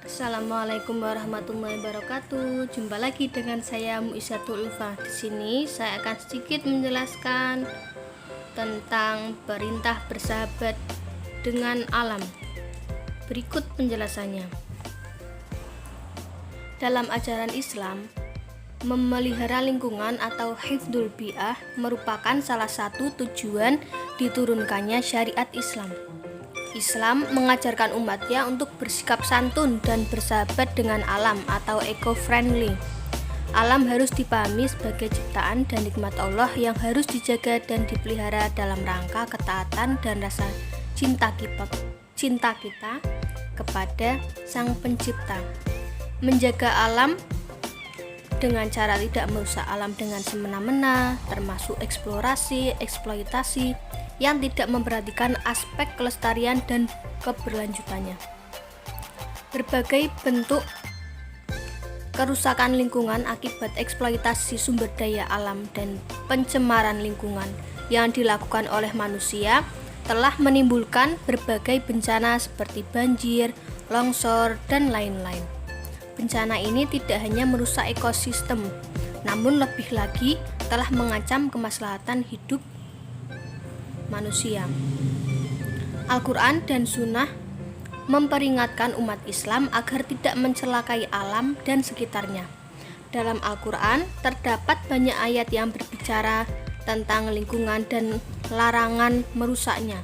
Assalamualaikum warahmatullahi wabarakatuh. Jumpa lagi dengan saya Muizatul Ulfa. Di sini saya akan sedikit menjelaskan tentang perintah bersahabat dengan alam. Berikut penjelasannya. Dalam ajaran Islam, memelihara lingkungan atau hifdzul bi'ah merupakan salah satu tujuan diturunkannya syariat Islam. Islam mengajarkan umatnya untuk bersikap santun dan bersahabat dengan alam atau eco-friendly. Alam harus dipahami sebagai ciptaan dan nikmat Allah yang harus dijaga dan dipelihara dalam rangka ketaatan dan rasa cinta kita kepada Sang Pencipta. Menjaga alam dengan cara tidak merusak alam dengan semena-mena, termasuk eksplorasi, eksploitasi, yang tidak memperhatikan aspek kelestarian dan keberlanjutannya. Berbagai bentuk kerusakan lingkungan akibat eksploitasi sumber daya alam dan pencemaran lingkungan yang dilakukan oleh manusia telah menimbulkan berbagai bencana seperti banjir, longsor, dan lain-lain. Bencana ini tidak hanya merusak ekosistem, namun lebih lagi telah mengancam kemaslahatan hidup manusia. Al-Quran dan Sunnah memperingatkan umat Islam agar tidak mencelakai alam dan sekitarnya. Dalam Al-Quran terdapat banyak ayat yang berbicara tentang lingkungan dan larangan merusaknya.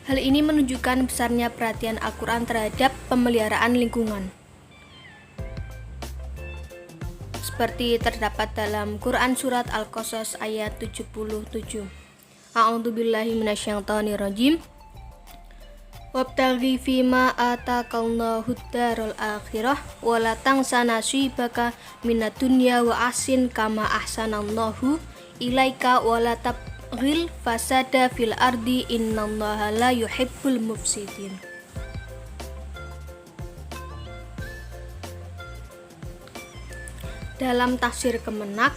Hal ini menunjukkan besarnya perhatian Al-Quran terhadap pemeliharaan lingkungan. Seperti terdapat dalam Quran Surat Al-Qasas ayat 77. A'udzubillahi minasyaitonirrajim. Wabtaghi fima atakallahu ad-daral akhirah wa la tansa nasibaka minad dunya wa ahsin kama ahsanallahu ilaika wa la tabghil fasada fil ardi innallaha la yuhibbul mufsidin. Dalam tafsir Kemenak,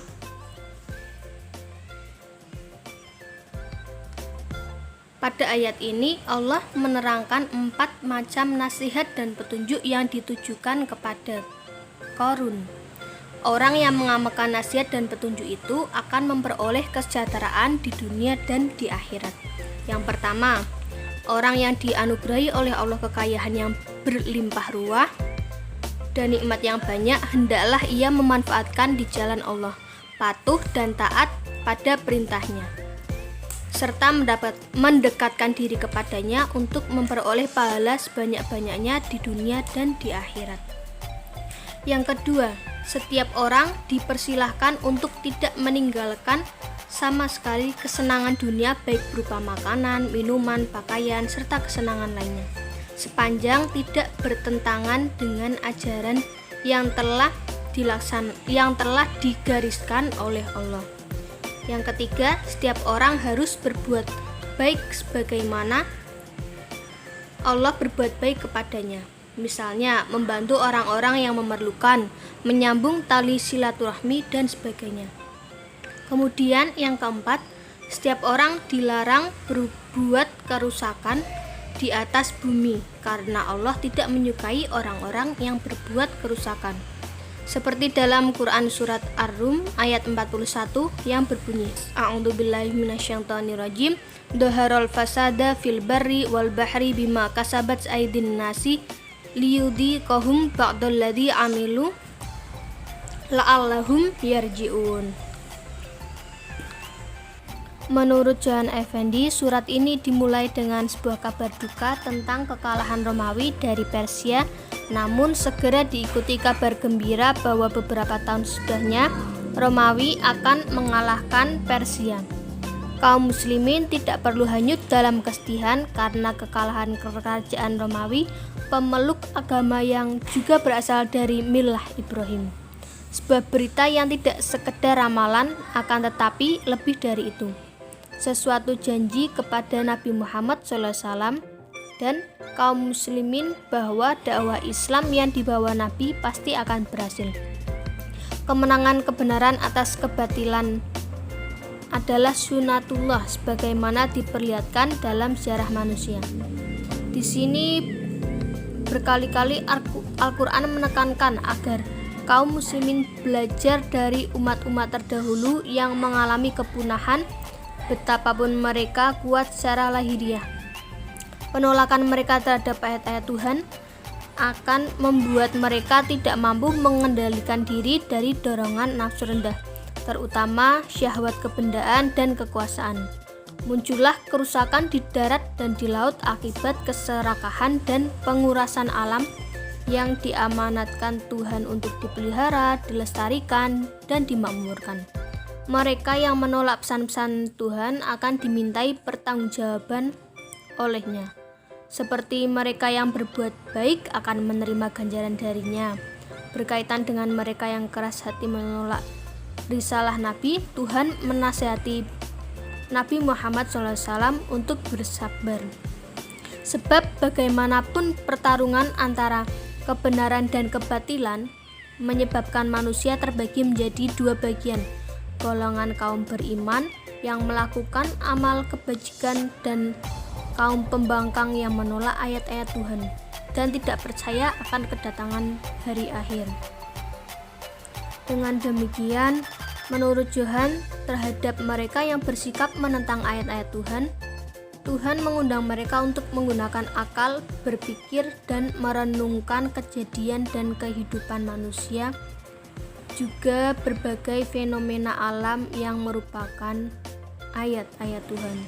pada ayat ini Allah menerangkan 4 macam nasihat dan petunjuk yang ditujukan kepada Qarun. Orang yang mengamalkan nasihat dan petunjuk itu akan memperoleh kesejahteraan di dunia dan di akhirat. Yang pertama, orang yang dianugerahi oleh Allah kekayaan yang berlimpah ruah dan nikmat yang banyak, hendaklah ia memanfaatkan di jalan Allah, patuh dan taat pada perintahnya, serta mendekatkan diri kepadanya untuk memperoleh pahala sebanyak-banyaknya di dunia dan di akhirat. Yang kedua, setiap orang dipersilahkan untuk tidak meninggalkan sama sekali kesenangan dunia, baik berupa makanan, minuman, pakaian, serta kesenangan lainnya, sepanjang tidak bertentangan dengan ajaran yang telah digariskan oleh Allah. Yang ketiga, setiap orang harus berbuat baik sebagaimana Allah berbuat baik kepadanya. Misalnya, membantu orang-orang yang memerlukan, menyambung tali silaturahmi, dan sebagainya. Kemudian yang keempat, setiap orang dilarang berbuat kerusakan di atas bumi karena Allah tidak menyukai orang-orang yang berbuat kerusakan. Seperti dalam Quran Surat Ar-Rum ayat 41 yang berbunyi, A'udzubillahi minasyaitonirrajim, Dhaharal fasada fil barri wal bahri bima kasabat aydin nasi liyudhiqahum ba'dalladzi amilu la'allahum yarji'un. Menurut Johan Effendi, surat ini dimulai dengan sebuah kabar duka tentang kekalahan Romawi dari Persia, namun segera diikuti kabar gembira bahwa beberapa tahun sesudahnya Romawi akan mengalahkan Persia. Kaum muslimin tidak perlu hanyut dalam kesedihan karena kekalahan kerajaan Romawi, pemeluk agama yang juga berasal dari milah Ibrahim. Sebuah berita yang tidak sekedar ramalan, akan tetapi lebih dari itu, sesuatu janji kepada Nabi Muhammad SAW dan kaum muslimin bahwa dakwah Islam yang dibawa Nabi pasti akan berhasil. Kemenangan kebenaran atas kebatilan adalah sunatullah sebagaimana diperlihatkan dalam sejarah manusia. Di sini Berkali-kali Al-Quran menekankan agar kaum muslimin belajar dari umat-umat terdahulu yang mengalami kepunahan, betapapun mereka kuat secara lahiriah. Penolakan mereka terhadap ayat-ayat Tuhan akan membuat mereka tidak mampu mengendalikan diri dari dorongan nafsu rendah, terutama syahwat kebendaan dan kekuasaan. Muncullah kerusakan di darat dan di laut akibat keserakahan dan pengurasan alam yang diamanatkan Tuhan untuk dipelihara, dilestarikan, dan dimakmurkan. Mereka yang menolak pesan-pesan Tuhan akan dimintai pertanggungjawaban olehnya. Seperti mereka yang berbuat baik akan menerima ganjaran darinya. Berkaitan dengan mereka yang keras hati menolak risalah Nabi, Tuhan menasihati Nabi Muhammad SAW untuk bersabar. Sebab bagaimanapun pertarungan antara kebenaran dan kebatilan menyebabkan manusia terbagi menjadi dua bagian, golongan kaum beriman yang melakukan amal kebajikan dan kaum pembangkang yang menolak ayat-ayat Tuhan dan tidak percaya akan kedatangan hari akhir. Dengan demikian, menurut Johan, terhadap mereka yang bersikap menentang ayat-ayat Tuhan, Tuhan mengundang mereka untuk menggunakan akal, berpikir, dan merenungkan kejadian dan kehidupan manusia, juga berbagai fenomena alam yang merupakan ayat-ayat Tuhan.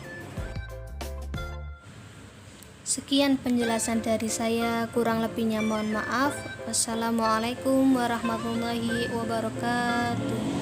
Sekian penjelasan dari saya, kurang lebihnya mohon maaf. Wassalamualaikum warahmatullahi wabarakatuh.